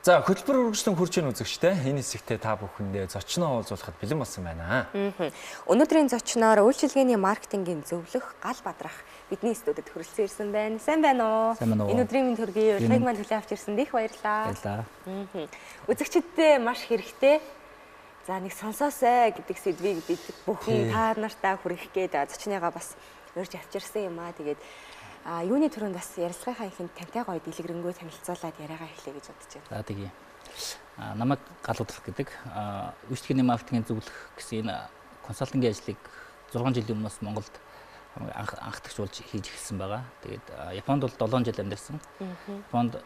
За хөтөлбөр үргэлжлэн хурж ийн үзэгчтэй энэ хэсэгтээ та бүхэндээ зочноо уулзуулахад бэлэн болсон байна. Өнөөдрийн зочноор үйлчилгээний маркетингийн зөвлөх Гал Бадрах бидний студид хүрэлцэн ирсэн байна. Сайн байна уу? Энэ өдрийн мэнд төргий урилгыг маань хүлээн авч ирсэнд их баярлалаа. Үзэгчдэд маш хэрэгтэй. За нэг сонсоосай гэдэг сэдвийг бид бүхэн та нартаа хүргэх гээд зочныгаа бас урьж авчирсан юм аа. Тэгээд юуны төрөнд бас ярилцлагынхаа ихэнд тантай гоё дэлгэрэнгүй танилцуулаад яриагаа эхлэе гэж бодож байна. За тэгье. Намайг Гал Бадрах гэдэг үйлчилгээний маркетингийн зөвлөх гэсэн энэ консалтингийн ажлыг 6 жилийн өмнөөс Монголд анхдагчулж хийж эхэлсэн байгаа. Тэгээд Японд бол 7 жил амьдарсан. Японд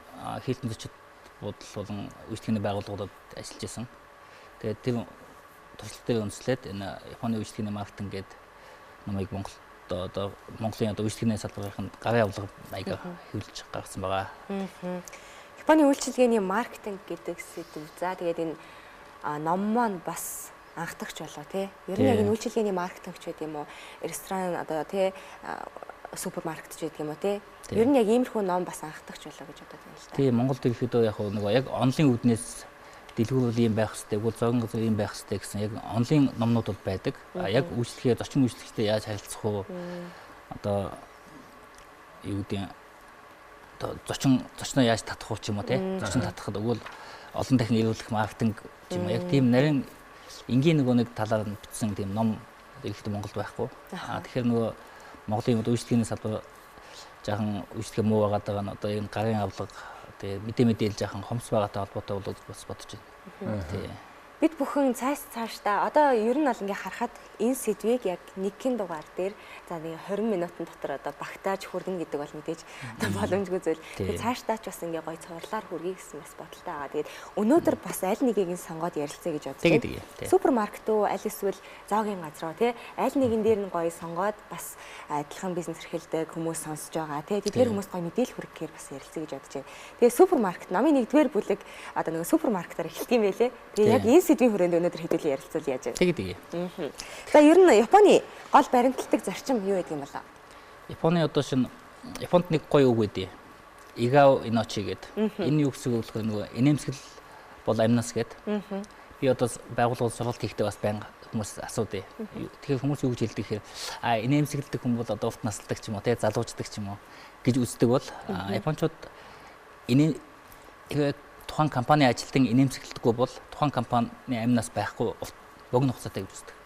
Hilton зочид бодол болон үйлчилгээний байгууллагуудад ажиллаж исэн. Тэгээд тэр туршлагын үндэслээд энэ Японы үйлчилгээний маркетинг гэдэг намайг одоо Монголын үйлчилгээний салбарын гарын авлага маягаар хөвлөж гаргасан байгаа. Японы үйлчилгээний маркетинг гэдэг сэдв. За тэгээд энэ ном маань бас анхдагч болоо тий. Ер нь яг энэ үйлчилгээний маркетингч гэдэг юм уу? Ресторан одоо тий супермаркетч гэдэг юм уу тий? Ер нь яг иймэрхүү ном бас анхдагч болоо гэж бодоод байна л да. Тий, Монголд ирэхэд яг нөгөө яг онлын үүднээс дэлгүүрүүл юм байх хэрэгтэй, гол зогон газар юм байх хэрэгтэй гэсэн яг онлын номнууд бол байдаг. Яг үйлчлэгээ, зочин үйлчлэгчтэй яаж харилцах вэ? Одоо юу гэдэг зочноо яаж татах вэ ч юм уу тий? Зочин татахад өгвөл олон дахин ирүүлэх маркетинг юм яг тийм нарийн энгийн нэг талаар нь бичсэн тийм ном ирэхдээ Монголд байхгүй. Тэгэхээр нөгөө Монголын үйлчлэгээний салбар жаахан үйлчлэгээ муу байгаа нь одоо энэ гарын авлага тэгээ мэдээлэл жаахан хомс байгаатай холбоотой болоод бас бодож байна. Тий. Бид бүхэн цаашдаа одоо ер нь бол ингээ харахад энэ сэдвийг яг нэгэн дугаар дээр за нэг 20 минутын дотор одоо багтааж хүргэнэ гэдэг бол мэдээж одоо боломжгүй зүйл. Тэгээ цаашдаа ч бас ингээ гоё цувралаар хүргэе гэсэн бас бодолтой байгаа. Тэгээд өнөөдөр бас аль нэгийг нь сонгоод ярилцъя гэж бодож байна. Супермаркет уу, аль эсвэл зоогийн газар уу тий аль нэгэн дээр нь гоё сонгоод бас адилхан бизнес эрхэлдэг хүмүүс сонсож байгаа тий тэдгээр хүмүүст гоё мэдээлэл хүргэхээр бас ярилцъя гэж бодож байна. Тэгээ супермаркет намын 1-р бүлэг одоо нэг супермаркетаар эхэлт юм байлээ. Тэгээ яг энэ сэдвийн хүрээнд өнөөдөр хэдүүлээ ярилцуул яаж вэ? Тэгээ. За ер нь Японы гол баримтлагдаг зарчим юу гэдэг юм болоо? Японы одоо Японд нэг гоё үг байдیں۔ Игao Inochi гэдэг. Энэ юу гэсэн үг вэ? Нөгөө инээмсэгэл бол амнаас гэдэг. Би одоо байгууллагууд сургалт хийхдээ бас байнга хүмүүс асуудээ. Тэгэхээр хүмүүс юу гэж хэлдэг гэхээр инээмсэгэлдэг хүн бол одоо урт насалдаг ч юм уу, тий залуучдаг ч юм уу гэж үздэг бол японочууд тухайн компани ажилтан инээмсэглэдэггүй бол тухайн компани амнаас байхгүй богино хугацаатай гэж үздэг.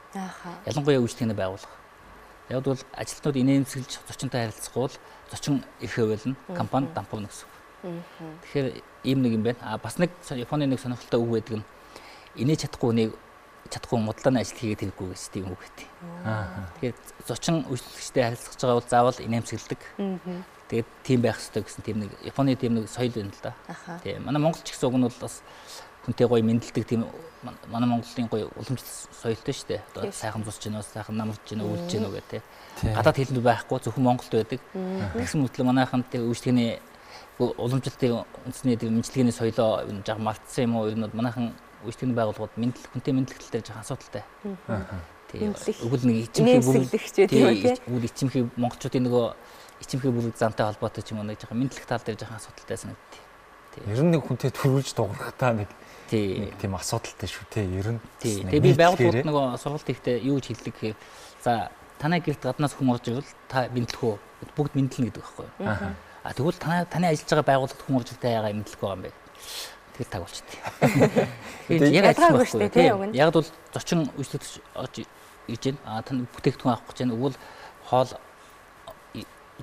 Ялангуяа үйлчлэгээний байгууллага. Яг бол ажилтнууд инээмсэглэж зочинтой харилцахгүй бол зочин их хөвөлнө, компани дампуурна гэсэн үг. Тэгэхээр ийм нэг юм байна. Бас нэг Японы нэг сонирхолтой үг байдаг нь инээж чадахгүй мудлааны ажил хийгээд хэрэггүй гэж тийм үг гэдэг. Тэгэхээр зочин үйлчлэгчтэй харилцаж байгаа бол заавал инээмсэглэдэг. Тэгээд тийм байх хэрэгтэй гэсэн тийм нэг Японы тийм нэг соёл байна л да. Тийм манай Монголч гэсэн үг нь бол бас хүнтэй гоё мэдлдэг тийм манай Монголын гоё уламжлалт соёлтой шүү дээ. Одоо сайхан цусч гинөө, сайхан намарч гинөө, үлж гинөө гэдэг тийм. Гадаад хэлэнд байхгүй зөвхөн Монголд байдаг. Тэгсэн мэтлээ манайхан тийм үйлчлэгээний уламжлалтын үндэсний тийм мэдлэгээний соёлоо жаа мартсан юм уу? Ер нь манайхан үйлчлэгээний байгууллагууд хүнтэй мэдлэгтэл дээр жаахан асуудалтай. Тийм өгөл нэг ичимхий ичимхий монголчуудын нөгөө ичимхий бүлэг зантай холбоотой ч юм уу нэг жоохон мэдлэг тал дээр жоохон асуудалтай санагдтыг. Ер нь нэг хүнтэй төрүүлж дуурахтаа нэг тийм асуудалтай шүү те. Ер нь. Тэгээ би байгууллагууд нөгөө сургалт хийхдээ юу гэж хэлдэг гэхээр за танай гэрт гаднаас хүн орж ирвэл та мэдлэх үү? Бүгд мэдлэнэ гэдэг байхгүй юу? Тэгвэл таны ажиллаж байгаа байгууллагт хүн орж ирдэ яагаад мэдлэх байгаа юм бэ? Тэр таг болчихдээ. Тэгэхээр яг адилхан байхгүй тийм. Яг бол зочин үйлчлэгч орж ирж байна. Таны бүтээгдэхүүн авах гэж байна. Өгвөл хоол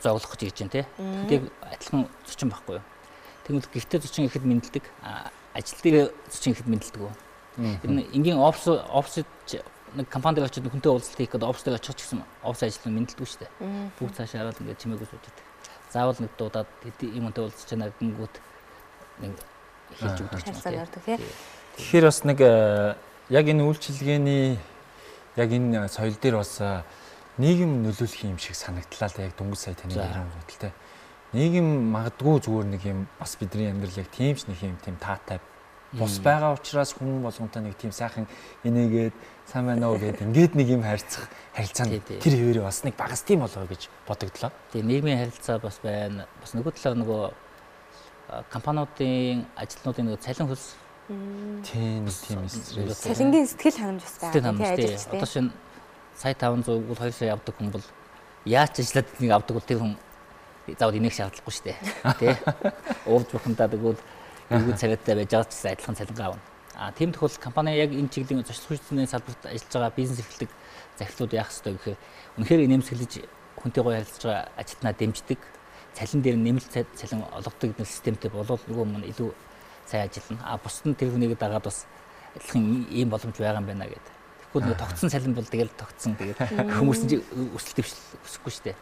зоглох гэж ирж байна тий. Тэдэг адилхан зочин байхгүй юу? Тэгвэл гэртээ зочин ихэд мэдлдэг, ажил дээр зочин ихэд мэдлдэг үү? Энэ энгийн офс нэг компани дээр очиж хүнтэй уулзалт хийх гэдэг офс дээр очих гэсэн офс ажилтнууд мэдлдэг шүү дээ. Бүгд цаашаа хараад ингээд чимээгүй суудаг. Заавал нэг дуудаад юм үнтэй уулзч чанаа гингүүт нэг хэлж өгдөг юм тий. Тэгэхээр бас нэг яг энэ үйлчилгээний яг энэ соёл дээр бас нийгэм нөлөөлөх юм шиг санагдлаа л яг дөнгөж сая таны ярингууд л те. Нийгэм магадгүй зүгээр нэг юм бас бидний амьдрал яг тийм ч нэг юм тийм таатай бус байгаа учраас хүн болгонтой нэг тийм сайхан энийгээд сайн байна уу гэдэг ингээд нэг юм харилцаа тэр хэвээрээ бас нэг багас тийм болоо гэж бодогдлоо. Тэгээ нийгмийн харилцаа бас байна. Бас нөгөө талаар нөгөө компаниудын ажилтнуудын нэг цалин хөлс тийм стресс. Цалингийн сэтгэл ханамж бас байгаа тийм ажилч тийм. Одоо шинэ сая 500 бол 2 сая авдаг хүн бол яаж ажиллаад нэг авдаг бол тэр хүн заавал энийг шаардлагагүй шүү дээ. Тий. Уурж бухимдаа тэгвэл эргүүд царайтай байж байгаа ч гэсэн адилхан цалингаа авна. Тийм тохиолдолд компани яг энэ чиглэлийн зочлох хүчний салбарт ажиллаж байгаа бизнес эрхлэг захирлууд яах ёстой гэхээр үнэхээр инээмсэглэж хүнтэйгээ харилцаж байгаа ажилтнаа дэмждэг, цалин дээр нэмэлт цалин олгодог гэдэг системтэй болоод нөгөө мөн илүү сайн ажиллана. Бусд нь тэр хүнийг дагаад бас адилхан ийм боломж байгаа юм байна гэдэг. Тэгвэл нөгөө тогтсон цалин бол тэгэл тогтсон. Тэгээд хүмүүс нь өсөлт дэвшил өсөхгүй шүү дээ.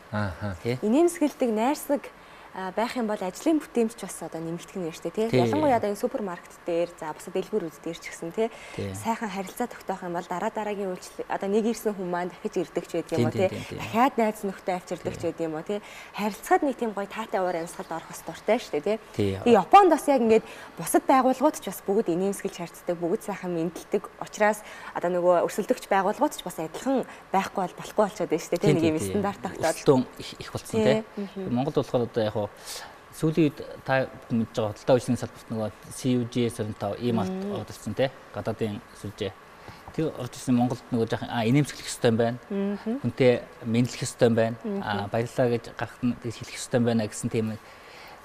Тий. Инээмсэглэдэг найрсаг байх юм бол ажлын бүтээмж бас одоо нэмэгдэх нь шүү дээ тий. Ялангуяа одоо энэ супермаркет дээр за бусад дэлгүүрүүд дээр ч гэсэн тий сайхан харилцаа тогтоох юм бол дараагийн үйлчлэл одоо нэг ирсэн хүн маань дахиж ирдэг ч байдаг юм уу тий. Дахиад найз нөхдөд авчирдаг ч байдаг юм уу тий. Харилцаад нэг тийм гоё таатай уур амьсгалд орох хэвээр дуртай шүү дээ тий. Тэгээ Японд бас яг ингээд бусад байгууллагууд ч бас бүгд инээмсэглэж харьцдаг, бүгд сайхан мэдлдэг учраас одоо нөгөө өрсөлдөгч байгууллагууд ч бас адилхан байхгүй болохгүй болчиход байна шүү дээ тий. Нэг юм стандарт тогтоод их болсон тий. Монголд болохоор одоо яг сүүлийн үед та мэдж байгаа худалдаа үйлчлэгийн салбарт нөгөө CUG 25 ийм алт орж ирсэн тий гадаадын сүлжээ. Тэр орж ирсэн Монголд нөгөө жоохон инээмсэглэх ёстой юм байна. Хүнтэй мэдлэх ёстой юм байна. Баярлалаа гэж гарахт нь хэлэх ёстой юм байна гэсэн тийм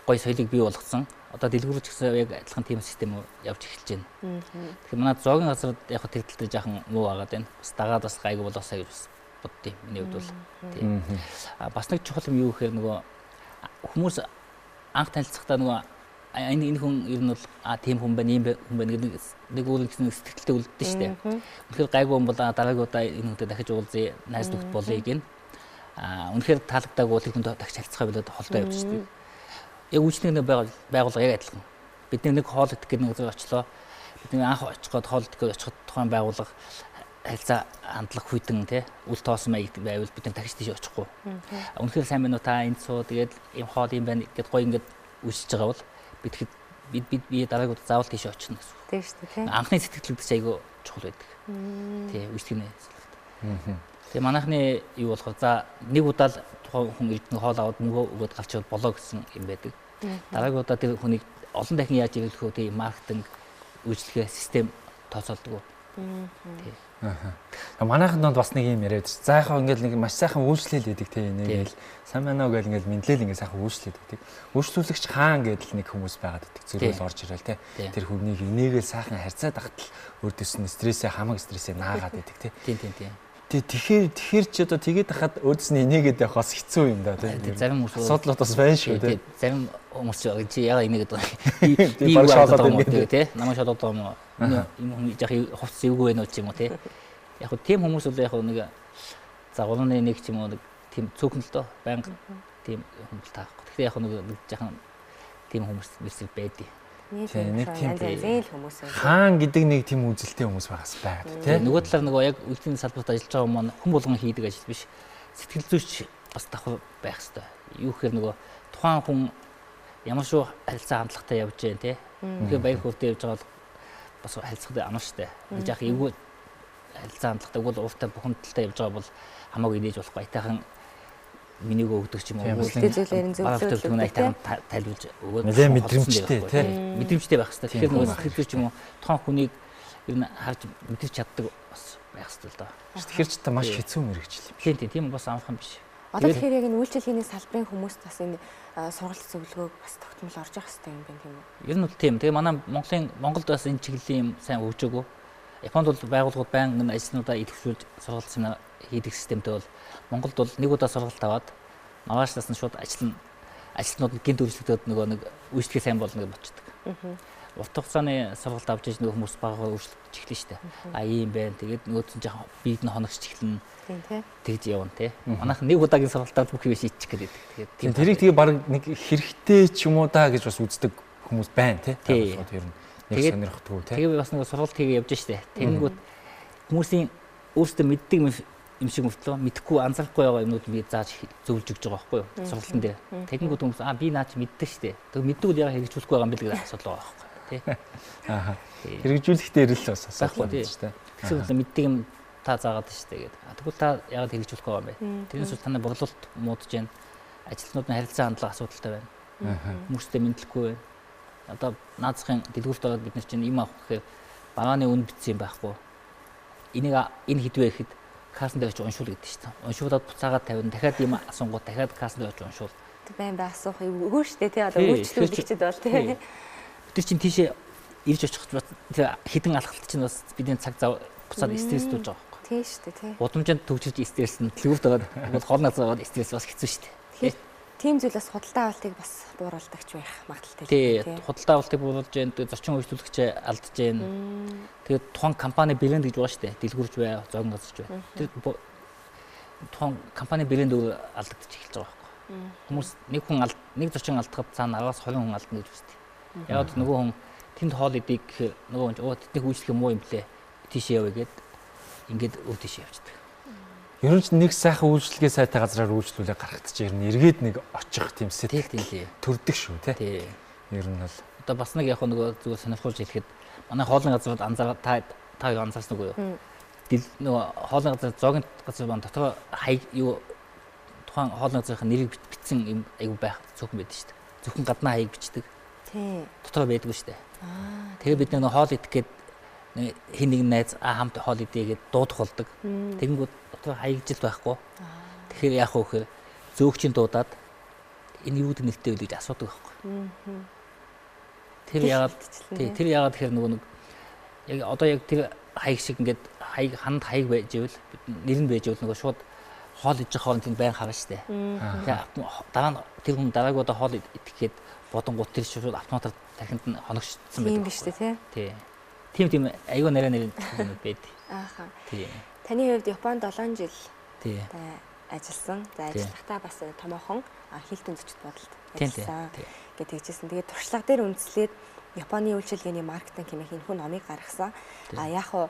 гоё соёлыг бий болгосон. Одоо дэлгүүрч гэсэн яг адилхан тийм систем явж эхэлж байна. Тэгэхээр манай зоогийн газар яг тэр тал дээр жоохон муу байгаад байна. Бас дагаад бас гайгүй болоосаа гэж боддیں۔ Миний хувьд бол тийм. Бас нэг чухал юм юу гэхээр нөгөө хүмүүс анх танилцахдаа нөгөө энэ хүн ер нь бол тийм хүн байна, ийм хүн байна гэдэг нэг үйл гэсэн сэтгэлтэй үлддэж штэ. Үнэхээр гайгүй хүн бол дараагийн удаа энэ хүнтэй дахиж уулзъя, найз нөхд болъё гин. Үнэхээр таалагдаагүй тэр хүнтэй дахиж харилцахаа болоод холдоо явж штэ. Яг үйлчлэгний байгууллага яг адилхан. Бид нэг хоол идэх гэдэг нэг зүйл очлоо. Бид анх очиход хоол идэх гэж очиход тухайн байгууллага харилцаа хандлах хүйтэн тий үл тоосон маяг байвал бид дахиж тийш очихгүй. Үнэхээр сайн байна уу та энд суу тэгээд ийм хоол юм байна гэд гоё ингээд үсэж байгаа бол бид дараагийн удаа заавал тийш очихно гэсэн. Тийм шүү дээ тий. Анхны сэтгэлдээс айгүй чухал байдаг. Тий үйлчлэгний салбарт. Тэгээ манайхны юу болохоор за нэг удаа л тухайн хүн эрдэнэ хоол аваад мөнгө өгөөд галчвал болоо гэсэн юм байдаг. Дараагийн удаа тэр хүнийг олон дахин яаж ирүүлэх вэ тий маркетинг үйлчлэгээ систем тооцоолдог. Тий. Манайханд бас нэг юм яриад ш. За яхаа ингээл нэг маш сайхан үйлчлэл хийдэг те нэг л сайн байна уу гэл ингээл мэдлэл ингээд сайхан үйлчлээд байдаг. Үйлчлүүлэгч хаан гэдэл нэг хүмүүс байгаад байдаг. Зүрхэл орж ирэл те. Тэр хүнийг энийгээ сайхан харьцаад ахтал өөртөөс нь стрессээ хамаг стрессээ наагаад байдаг те. Тийм. Тэгэхээр ч одоо тэгээд хахад өөрөөс нь энийгээд явах бас хэцүү юм да те. Зарим хүмүүс асуудлууд бас байна шүү те. Зарим хүмүүс чи яга энийгээд би баг шалаад байгаа те. Намайг шалаад байгаа юм хүн яг хувцс эвгүй байна уу ч юм уу те. Яг хөө тийм хүмүүс бол яг нэг загварны нэг ч юм уу нэг тийм цөөхөн л доо байнга тийм хүмүүс таахгүй. Тэгэхээр яг нэг жахан тийм хүмүүс мэрсэл байдیں۔ Нэг тийм зээл хүмүүс байна. Хаан гэдэг нэг тийм үзэлтэй хүмүүс байгаас байдаг тийм. Нөгөө талаар нөгөө яг үйлчлэгийн салбарт ажиллаж байгаа хүмүүс хүн болгон хийдэг ажил биш. Сэтгэл зүйч бас давхар байх хэрэгтэй. Юу гэхээр нөгөө тухайн хүн ямар шүү харилцаа хандлагатай явж байна те. Тэгэхээр баяр хөөртэй явж байгаа бол бас харилцаатай ано штэ. Нэг жаах эвгүй харилцаа хандлагатай бол ууртай бухимдалтай явж байгаа бол хамаагүй нээж болохгүй. Айтайхан минийг өгдөг ч юм уу. Зүйлээрэн зөвлөлт айтайхан тайлбарж өгөөд мэдрэмжтэй тий. Мэдрэмжтэй байх хэрэгтэй. Тэгэхээр нөгөө сэтгэл зүйч юм уу тухайн хүнийг ер нь харж мэдэрч чаддаг бас байх хэрэгтэй л доо. Тэгэхээр ч та маш хэцүү мэрэгжил юм. Тийм бас амархан биш. Одоо тэгэхээр яг энэ үйлчлэгийн салбарын хүмүүст бас энэ сургалт зөвлөгөөг бас тогтмол орж явах хэрэгтэй юм байна тийм үү? Ер нь бол тийм. Тэгээ манай Монголд бас энэ чиглэлийн юм сайн хөгжөөгөө. Японд бол байгууллагууд байнгын ажлынуудаа идэвхжүүлж сургалт семинар хийдэг системтэй бол Монголд бол нэг удаа сургалт аваад маргааш насны шууд ажилтнууд гинт үйлчлэгдээд нөгөө нэг үйлчлэгээ сайн болно гэж боддог. Урт хугацааны сургалт авч иж нөгөө хүмүүс багаар үйлчлэж эхлэн штэ. Ийм байна. Тэгээд нөгөөд нь жоохон биед нь хоногч эхлэн. Тэгж явна тий. Манайх нэг удаагийн сургалтаар бүх юм шийдчих гээд байдаг. Тэгээд тэрийг тэгээ баг нэг хэрэгтэй ч юм уу да гэж бас үздэг хүмүүс байна тий. Тэр нь яг сонирхдаггүй тий. Тэгээ бас нэг сургалт хийгээ явж штэ. Тэнгүүд хүмүүсийн өөрсдөө мэддэг юм шиг мөртлөө мэдхгүй анзаарахгүй байгаа юмнууд би зааж зөвлөж өгч байгаа байхгүй юу? Сургалтын дээр. Тэнгүүд хүмүүс би наач мэддэг штэ. Тэг мэддэг бол яга хэрэгжүүлэхгүй байгаа юм бэл гэж асуудал байгаа байхгүй. Тий. Хэрэгжүүлэх дээр л бас асуудал байна шүү дээ. Эсвэл мэддэг юм та заагаад штэ гэдэг. Тэгвэл та яагаад хэрэгжүүлэх байгаа юм бэ? Тэрнээс бол танай борлуулалт муудаж байна. Ажилтнууд нь харилцаа хандлага асуудалтай байна. Хүмүүстэй мэдлэхгүй байна. одоо наацхийн дэлгүүрт ороод бид нар чинь юм авах гэхээр багааны үнд бичсэн юм байхгүй. Энэ хэдвэ гэхэд кассан дээр очиж уншуул гэдэг шүү дээ. Уншуулаад буцаагаад тавина. Дахиад юм асуунгууд дахиад кассан дээр очиж уншуул. Байн бай асуух өгөө штэ тий одоо үйлчлүүлэгчд бол тий. Тэр чинь тийшээ ирж очих тэр хідэн алхалт чинь бас бидний цаг зав буцаад стресстүүлж байгаа байхгүй. Тий штэ тий. Удамжинд төгжиж стрессэн дэлгүүрт ороод хоолны газар ороод стресс бас хэцүү штэ. Тийм зүйлээс худалдаа авалтыг бас бууруулдагч байх магадaltaй. Тий, худалдаа авалтыг бууруулж जैन, зочин үйлчлүүлэгч алдж जैन. Тэгээд тухайн компани брэнд гэж байгаа шүү дээ. Дэлгүүрч бай, зогн газарч бай. Тэр тухайн компани брэнд алдагдчих эхэлж байгаа байхгүй. Хүмүүс нэг зочин алдахад цаана араас 20 хүн алдна гэж үзтээ. Яг нөгөө хүн тэнд хоол идэх нөгөө тэдний үйлчлэх муу юм блэ. Тийшээ явъя гэд ингээд өөр тийшээ явчихдаг. Ер нь нэг сайхан үйлчлэгээ сайтай газраар үйлчлүүлээ гарахт чи ер нь эргээд нэг очих тийм сэтгэл төрдөг шүү тий. Ер нь бол одоо бас нэг яг нөгөө зүгээр сонирхолж хэлэхэд манай хоолны газрууд та хоёр анзаарсан уу юу? Нөгөө хоолны газар зогийн газар маань дотор хаяг юу тухайн хоолны газрын нэрийг бичсэн юм айгу байх зөвхөн байдаг шүү дээ. Зөвхөн гаднаа хаяг бичдэг. Тий. Дотор байдгүй шүү дээ. Тэгээ бид нэг хоол идэх гээд хин нэг найз хамт хоол идэгээд дуудах болдог. Тэгэнгүүт дотор хаягжилт байхгүй. Тэгэхээр яах вэ гэхээр зөөгчийн дуудаад энэ юу гэдэг нэртэй вэ гэж асуудаг байхгүй. Тэр яагаад тэгэхээр нөгөө нэг яг одоо яг тэр хаяг шиг ингээд ханд хаяг байж ивэл нэр нь байж ивэл нөгөө шууд хоол идэх хоолнд тийм байн харна штэ. Тэгээ дараа нь тэр хүн дараагийн удаа хоол идэхэд бодонгууд тэр шууд автоматар тархинд нь хоногчсон байдаг. Тийм биш үү тий. Тийм айгүй нэрэн байд. Ааха. Тий. Таны хувьд Японд 7 жил тий ажилласан. За ажиллахдаа бас томоохон хилтэн зочд бодолд ажилласан. Гэт тэгжсэн. Тэгээд туршлага дээр үндэслээд Японы үйлчилгээний маркетинг хэмээх энэ хүн номыг гаргасан. Яг уу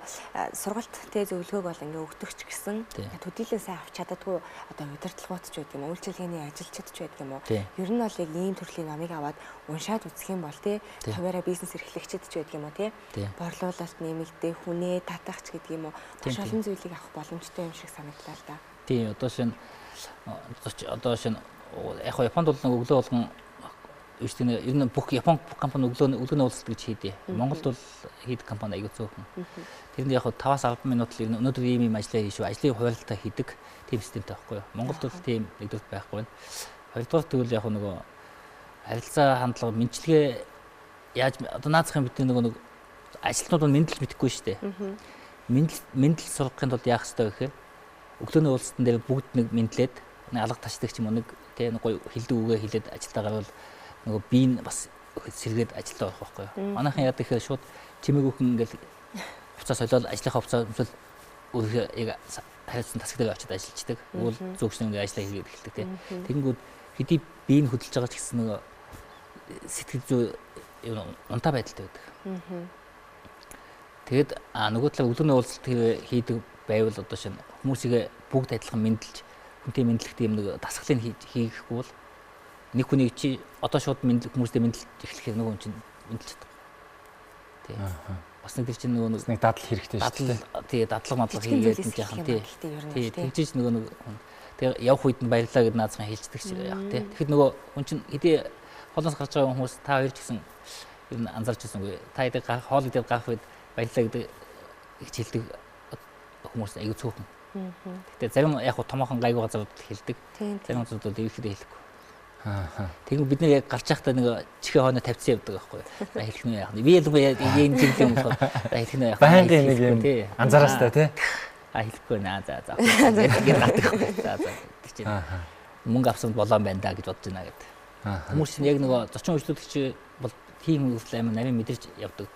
сургалт тэ зөвлөгөөг бол ингээ өгдөг ч гэсэн төдийлэн сайн авч чаддаггүй одоо удирдлагууд ч байдаг юм уу, үйлчилгээний ажилчид ч байдаг юм уу. Ер нь бол яг ийм төрлийн номыг аваад уншаад үзэх юм бол тий хуваараа бизнес эрхлэгчид ч байдаг юм уу тий борлуулалт нэмэгдээ хүнээ татах ч гэдэг юм уу. Маш олон зүйлийг авах боломжтой юм шиг санагдлаа л да. Тий одоо шинэ яг Японд бол өглөө болгон ер нь бүх Япон компани өглөөний уулзалт гэж хийдэг. Монголд бол хийдэг компани аягүй зөөхөн. Тэрний яг 5-10 минут л өнөөдөр ийм ажлаа хийшүү. Ажлын хуваарлалтаа хийдэг тийм системтэй байхгүй юу? Монголд бол тийм нэгдүгээр байхгүй байна. Хоёрдугаар тэгвэл яг нөгөө харилцаа хандлага мэдлэгээ яаж одоо наацхан бидний нөгөө ажилтнууд нь мэдлэл мэдэхгүй шүү дээ. Мэдлэл сургахын тулд яах ёстой гэхээр өглөөний уулзалтан дээр бүгд нэг мэдлээд алга ташдаг ч юм уу нэг тийм гоё хилдэг үгээ хэлээд ажилдаа гарвал нөгөө би бас сэргээд ажилдаа орох байхгүй юу. Манайхан яадаг гэхээр шууд чимээгүйхэн ингээл буцаа солиод ажлынхаа буцаа өмсөл өөрөөр яг харилцан тасгдаг очиод ажиллаждаг. Уул зөөгч нэг ажиллаа хийгээд эхэлдэг тийм. Тэгэнгүүт хэдий биеийг хөдөлж байгаа ч гэсэн нөгөө сэтгэл зүй унтаа байдалтай байдаг. Тэгээд нөгөө талаар өглөөний уулзалт хийдэг байвал одоо шинэ хүмүүсийг бүгд адилхан мэдлж хүнтэй мэдлэх тийм нэг дасгалыг хийхгүй бол нэг хүний чи одоо шууд хүмүүстэй мэдлж эхлэхээр нөгөө хүн чинь мэдлж чаддаг. Тий. Бас нэг тэр чинь нөгөө нэг дадал хэрэгтэй шүү дээ. Тий, дадлага хийгээд нь яахан тий. Тий, тэгжиж нөгөө тэгээ явах үед нь баярлаа гэд наацхан хэлцдэг ч яах тий. Тэгэхэд нөгөө хүн чинь хэдий холоос гарч байгаа хүмүүс та хоёр ч гэсэн ер нь анзаарч байсангүй. Та хэдий хоол идээд гарах үед баярлаа гэдэг хэлдэг хүмүүс аягүй цөөхөн. Гэтэ зарим яг томоохон гайгүй газрууд хэлдэг. Зарим газрууд ирэхэд хэлэхгүй. Тэгвэл бид нэр яг гарч байхдаа нэг чихээ хойно тавьсан явдаг байхгүй юу? Хэлэх нь яах вэ? Би ялангуяа ийм зүйлээ болохоор хэлэх нь яах вэ? Байнгын нэг юм анзаараастай тий. Хэлэхгүй наа за. Тэгээд гатах. За тэг чинь. Мөнгө авсан болоон байна да гэж бодож байна гэдэг. Хүмүүс чинь яг нөгөө зочин үйлчлүүлэгч бол тийм үйлдэл амин нарийн мэдэрч явдаг.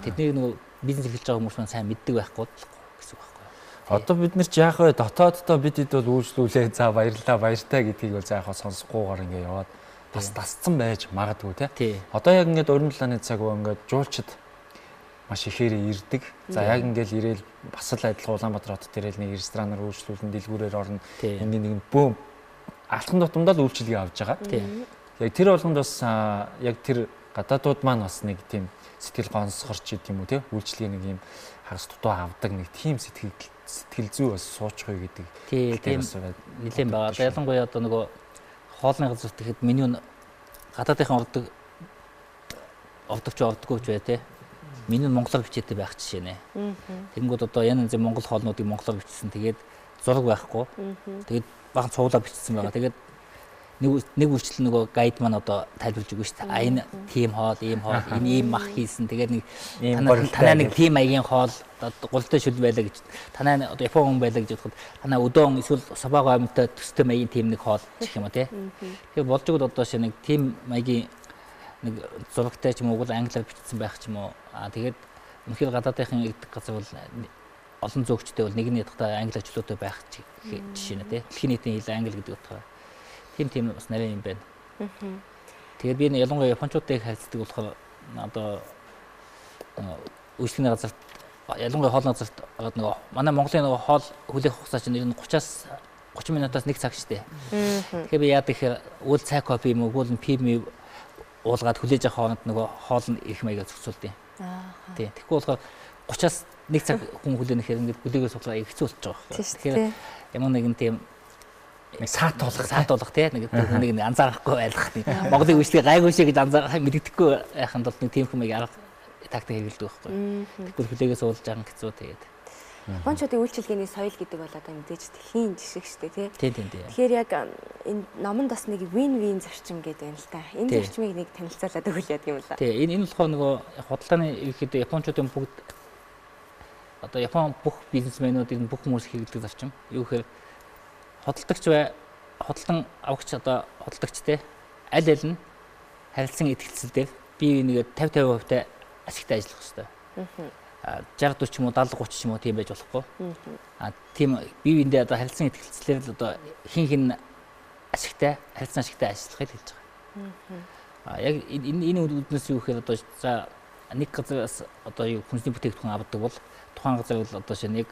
Тэдний нөгөө бизнес эхэлж байгаа хүмүүс маань сайн мэддэг байхгүй гэсэн үг байхгүй юу? Одоо бид нар ч яах вэ? Дотооддоо бид хэд бол үйлчлүүлээ за баярлалаа баяртай гэдгийг бол заахаа сонсохгүйгээр ингээ яваад бас дасцсан байж магадгүй тий. Одоо яг ингээд уран талааны цаг уу ингээд жуулчд маш ихээр ирдэг. За яг ингээд ирээл бас л адилхан Улаанбаатар хотод ирээл нэг ресторанаар үйлчлүүлэн дэлгүүрээр орно. Ингээд нэг бөөм алхам тутамдаа л үйлчлэгээ авч байгаа. Яг тэр болгонд бас яг тэр гадаадууд маань бас нэг тийм сэтгэл гонсгорч идэм үү тий. Үйлчлэгээ нэг юм хагас дутуу авдаг нэг тийм сэтгэл зүй бас суучих уу гэдэг. Тийм нэлээд байгаа. Ялангуяа одоо нөгөө хоолны газар тэгэхэд меню гадаадынхан ордог овдогч бай те. Миний монголоор бичээтэй байх жишээ нэ. Тэгэнгүүт одоо янз янзын монгол хоолнуудыг монголоор бичсэн. Тэгээд зураг байхгүй. Тэгээд бахан цуглаа бичсэн байгаа. Тэгээд нэг үрчлэл нөгөө гайд маань одоо тайлбарлаж өгнө шүү дээ. А энэ тим хоол, ийм хоол, энэ ийм мах хийсэн. Тэгээд нэг танаа нэг тим маягийн хоол гултай шүл байлаа гэж. Танаа одоо Япон хүн байлаа гэж бодоход танаа өдөөн эсвэл сабаго амьтаа төстэй маягийн тим нэг хоол гэх юм уу те. Тэгэхээр болж өгд одоо шинэ нэг тим маягийн нэг зурагтай ч юм уу англиар бичсэн байх ч юм уу. Тэгээд үнэхээр гадаадынхын ирдэг газар бол олон зөөгчтэй бол нэгний ядахтаа англи ажлуудтай байх жишээ нэ тий. Дэлхийн нийтийн хэл англи гэдэг утгаараа. Тийм бас нарийн юм байна. Тэгээд би ялангуяа японочдыг харьцдаг болохоор одоо үйлчлэгийн газарт ялангуяа хоолны газарт нөгөө манай Монголын нөгөө хоол хүлээх хугацаа чинь 30-аас 30 минутаас 1 цаг штэ. Тэгэхээр би яадаг гэхээр үйл цай кофе юм уу, үйл пим уулгаад хүлээж авах хооронд нөгөө хоол нь их маягаар зохицуулдаг. Тий. Тэгэхгүй болохоор 30-аас 1 цаг хүн хүлээнэ хэрэг ингээд хүлээгээ суглаа хэцүү болж байгаа байхгүй. Тэгэхээр ямар нэгэн тийм саатуулах тий нэг анзаарахгүй байлгах тийм. Монголын үйлчлэгээ гайгүй шээ гэж анзаарах мэддэхгүй яханд бол нэг тийм хүмүүс арга тактик хэрэглэдэг байхгүй. Тэгэхгүй хүлээгээ суулж байгаа хэцүү тэгээд. Японочдын үйлчилгээний соёл гэдэг бол одоо мэдээж дэлхийн жишг шүү дээ тий. Тийм. Тэгэхээр яг энэ номонд бас нэг win-win зарчим гэдэг юм л та. Энэ зарчмыг нэг танилцуулаад өгвөл яадаг юм л та. Тий энэ болохоор нөгөө худалдааны ерөөхдөө японочдын бүгд одоо Япон бүх бизнесмэнүүдийн бүх хүмүүс хэрэглэдэг зарчим. Юу гэхээр худалдагч бай худалдан авагч одоо худалдагч те аль нь харилцан итгэлцэл дээр бие нэгээд 50-50% ашигтай ажиллах хэрэгтэй. 60-40 ч юм уу 70-30 ч юм уу тийм байж болохгүй. Тийм бие биендээ одоо харилцан итгэлцлээр л одоо хин ашигтай харилцан ашигтай ажиллахыг хэлж байгаа. Яг энэ үднэс юу гэхээр одоо за нэг газраас одоо юу хүнсний бүтээгдэхүүн авдаг бол тухайн газар бол одоо шинэ яг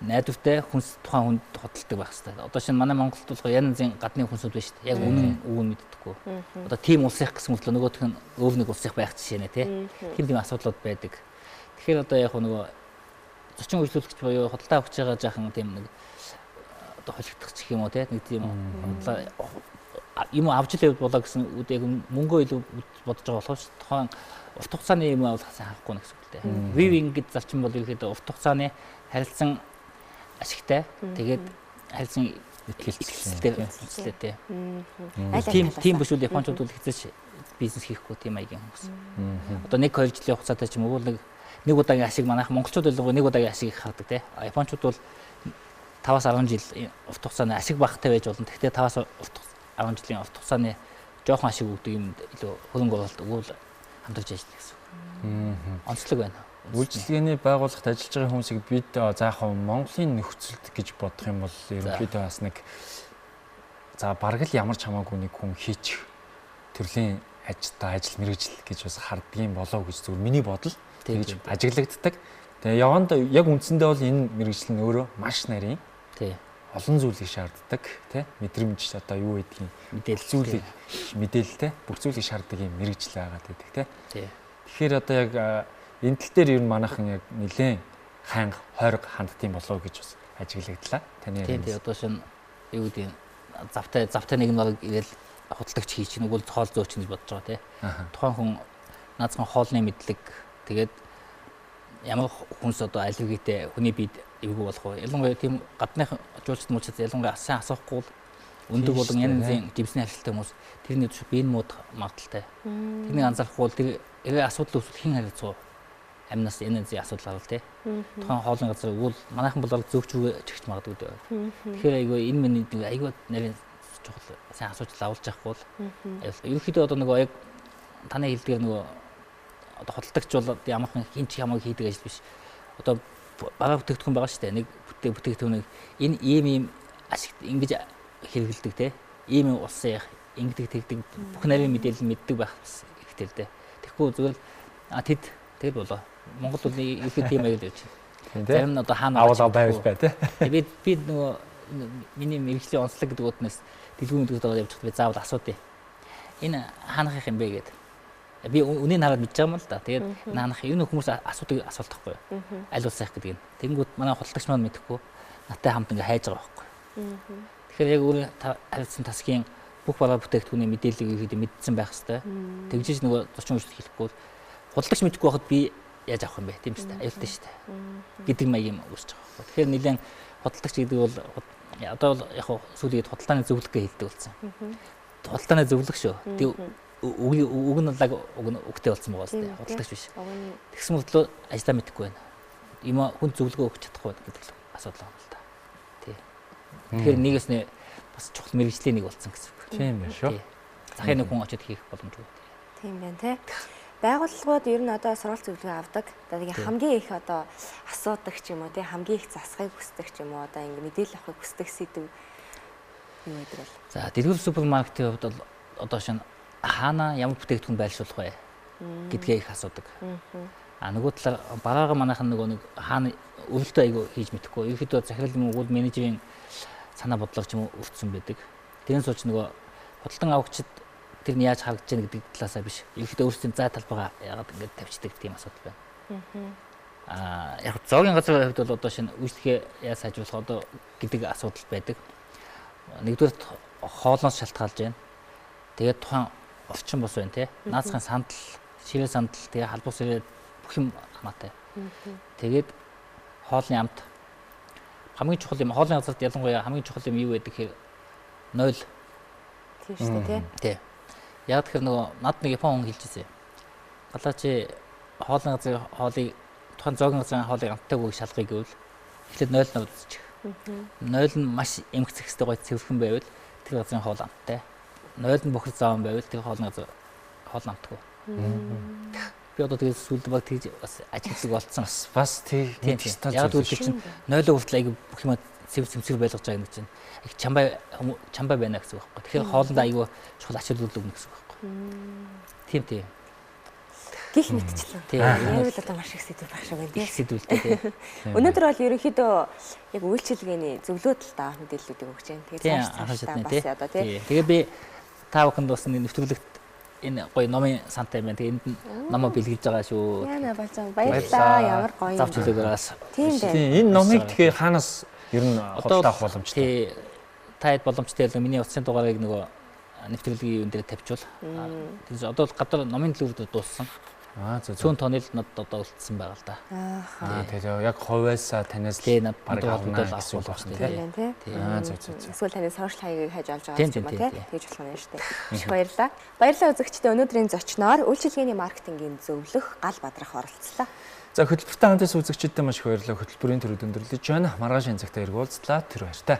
найдвартай хүнс тухайн хүнд хөдөлдөг байх хэрэгтэй. Одоо шинэ манай Монголд бол янз янзын гадны хүнсүүд байна шүү дээ. Яг үнэн мэддэггүй. Одоо тийм улсынх гэсэн мэтлээ нөгөөх нь өөр нэг улсынх байх жишээ нэ тий. Тийм асуудлууд байдаг. Тэгэхээр одоо яг нөгөө зочин үйлчлүүлэгч буюу худалдаа авч байгаа жаахан тийм нэг одоо холигдох ч юм уу тий нэг тийм юм авч л явд болоо гэсэн үг яг мөнгөө илүү бодож байгаа болохоос тухайн урт хугацааны юм бол харахгүй нэг зүйл дээ. Weaving гэдэг зарчим бол ерөөхдөө урт хугацааны харилцан ашигтай тэгээд харилцан итгэлтэй тий. Тийм биш үл японочдод хэзээч бизнес хийхгүй тийм маягийн хүмүүс. Одоо 1-2 жилийн хугацаатай ч юм уу нэг удаагийн ашиг манайх монголчууд бол нэг удаагийн ашиг хардаг тий. Японочдод бол 5-10 жил урт хугацааны ашиг багтай байж болно. Гэхдээ 5-10 жилийн урт хугацааны жоохон ашиг өгдөг юм илүү хөрөнгө оруулалт өгвөл хамтарч ажиллах гэсэн. Онцлог байна. Үйлчлэгээний байгууллагт ажиллаж байгаа хүмүүсийг бид заахаа Монголын нөхцөлд гэж бодох юм бол ерөнхийдөө бас нэг за бараг л ямар ч хамаагүй нэг хүн хийчих төрлийн ажил мэргэжил гэж бас харддаг юм болоо гэж зүгээр миний бодол тэгж ажиглагддаг. Тэгээ яванд яг үндсэндээ бол энэ мэргэжил нь өөрөө маш нарийн. Тий. Олон зүйлийг шаарддаг, тий? Мэдрэмж одоо юу гэдгийг мэдээлэлтэй бүх зүйлийг шаарддаг юм мэргэжил байгаад байдаг, тий? Тий. Тэгэхээр одоо яг энэ тал дээр ер нь манайхан яг нэлээд ханга хойрог ханддсан болов гэж бас ажиглагдлаа. Таны яриа. Тийм одоо шин юу гэдэг завтай нэг нь ирээл худалдагч хийчих нэг бол хоол зөөч гэж бодож байгаа тий. Тухайн хүн наацхан хоолны мэдлэг тэгээд ямар хүнс одоо аль хэвтэй хүний биед эвгүй болох вэ? Ялангуяа тийм гадных жуулчд мууч ялангуяа сайн асуухгүй өндөг болон янзын дэмсний харилцаатай хүмүүс тэрний биеийн мууд магадaltaй. Тэрнийг анзаарахгүй бол тэр асуудал үүсвэл хэн харилцаа амнаас янзын асуудал гарвал тий. Тухайн хоолны газар өгвөл манайхан бол зөөгч рүү чигч магадгүй дээ. Тэгэхээр айгүй энэ миний айгүй нарийн чухал сайн асуудал авалж явахгүй бол ерөнхийдөө одоо нөгөө яг таны хэлдгээр нөгөө одоо худалдагч бол ямархан хинч хамаагүй хийдэг ажил биш. Одоо бараа бүтээгдэхүүн байгаа шүү дээ. Нэг бүтээгдэхүүнийг энэ ийм ашиг ингэж хэрэгэлдэг те. Ийм улсын яг ингэдэг тэгдэг бүх нарийн мэдээлэл мэддэг байх хэрэгтэй л дээ. Тэгэхгүй зүгээр тэгэл болоо. Монгол бол их тийм аяг л явж байна. Зарим нь одоо хаана авал байвал бай те. Би нөгөө миний мэрэгжлийн онцлог гэдэг утнаас дэлгүүр мэдээлэл явж байхад би заавал асуудъя. Энэ хаанах юм бэ гэдэг. Би үнийг хараад мэдж байгаа юм л да. Тэгээд наанах энэ хүмүүс асуудыг асуултахгүй юу? Аль улс сайх гэдэг юм. Тэнгүүд манай худалдагч маань мэдэхгүй надтай хамт ингээ хайж байгаа байхгүй. Тэгэхээр яг өөрөө харилцсан тасгийн бүх бараа бүтээгдэхүүний мэдээллийг ихэд мэдсэн байх хэвээр. Тэгжиж нөгөө зочин үйлчлэл хийхгүй худалдагч мэдэхгүй байхад би яаж авах юм бэ? Тийм үстэй. Аюултай шүү дээ. Гэдэг маяг юм үүсэж байгаа байхгүй. Тэгэхээр нэлээд худалдагч гэдэг бол одоо бол яг сүүлийн худалдааны зөвлөх гэж хэлдэг болсон. Худалдааны зөвлөх шүү. Тэг үг нь лаг үгтэй болсон байгаа шүү дээ. Худалдагч биш. Тэгсэн мэтлөө ажиллаа мэдэхгүй байна. Юм хүн зөвлөгөө өгч чадахгүй гэдэг л асуудал байна л да. Тий. Тэгэхээр нэгээс нэ бас чухал мэрэгжлийн нэг болсон гэсэн үг. Тийм байна шүү. Захын нэг хүн очиод хийх боломжгүй. Тийм байна тий. Байгууллагууд ер нь одоо сургалт зөвлөгөө авдаг. Тэгээ хамгийн их одоо асуудаг ч юм уу тий хамгийн их засахыг хүсдэг ч юм уу одоо ингэ мэдээлэл авахыг хүсдэг сэдв юу гэдэг бол. За дэлгүүр супермаркетийн хувьд бол одоо шинэ хаана ямар бүтээгдэхүүн байршуулах вэ гэдгээ их асуудаг. Нөгөө талаар багаага манайхан нөгөө нэг хаана өвөлтөө айгу хийж мэдэхгүй. Ерөнхийдөө захирал мөнгүүд менежерийн санаа бодлого ч юм уу өвдсөн байдаг. Тэрэн сууч нөгөө худалдан авагчид тэр нь яаж харагдаж байна гэдэг талаасаа биш. Ерөнхийдөө өөрсдийн зай талбайгаа яагаад ингэж тавьчихдаг тийм асуудал байна. Яг зоогийн газрын хувьд бол одоо шинэ үйлчлэгээ яаж сайжруулах одоо гэдэг асуудал байдаг. Нэгдүгээр хоолноос шалтгаалж байна. Тэгээд тухайн орчин бос байна тий. Наацхан сандал, ширээ сандал, тэгээ халбар сэрээ бүх юм хамаатай. Тэгээд хоолны амт хамгийн чухал юм хоолны газарт ялангуяа хамгийн чухал юм юу байдаг гэхээр 0. Тийм шүү дээ тий. Яг тэгэхээр нөгөө над нэг Япон хүн хэлжсэн. Галаа чи хоолны газрын хоолыг тухайн зоогийн газрын хоолыг амттайг шалгахыг гэвэл эхлээд 0 нуудчих. 0 нь маш эмгцэх хэвээр гоё цэвэрхэн байвал тэр газрын хоол амттай. 0 нь бохир зааван байвал тэр хоолны газар хоол амтгүй. Би одоо тэгээд сүүлд баг тэгж бас ажиглаг болцсон. Бас тийм яг үгүй чинь 0 хүртэл аяг бүх юм цэвэр байлгаж байгаа юм чинь. Их чамбай байна гэсэн үг байхгүй. Тэгэхээр хоолндоо аягүй чухал ач холбогдол өгнө гэсэн үг байхгүй. Тийм. Гих мэдчлээ. Яг л одоо маш их сэдв байх шиг байна тийм. Их сэдвэлтэй тийм. Өнөөдөр бол ерөнхийдөө яг үйлчилгээний зөвлөө талдаа мэдээллүүдийг өгч байна. Тэгээд цаашдаа бас одоо тийм. Тэгээ би та бүхэнд бас нэвтрүүлэгт энэ гоё номын сантай байна. Тэгээ энд номоо бэлгэлж байгаа шүү. Яна бацаа баярлалаа. Ямар гоё юм. Завч үлээгээс. Тийм дээ. Энэ номыг тэгэхээр хаанаас ер нь худалдаа авах боломжтой? Таад боломжтой л миний утасны дугаарыг нөгөө нэвтрүүлгийн юм дээр тавьчвал. Тэгэхээр одоо гадар номын төлөвлөлт дууссан. Цөөн тооны л надад одоо үлдсэн байгаа л да. Тэгээ яг хувьяасаа танаас баг авах асуулт байна тийм. Эсвэл таны сошиал хаягийг хайж олж байгаа юм ба тийм. Тэгж болох юм шүү дээ. Их баярлалаа. Баярлалаа үзэгчдээ өнөөдрийн зочноор үйлчилгээний маркетингийн зөвлөх Гал Бадрах оролцлоо. За хөтөлбөртэй хамтаас үзэгчдэд маш их баярлалаа. Хөтөлбөрийн төрөд өндөрлөж байна. Маргааш энэ цагтаа иргүүлцлаа. Тэр баяртай.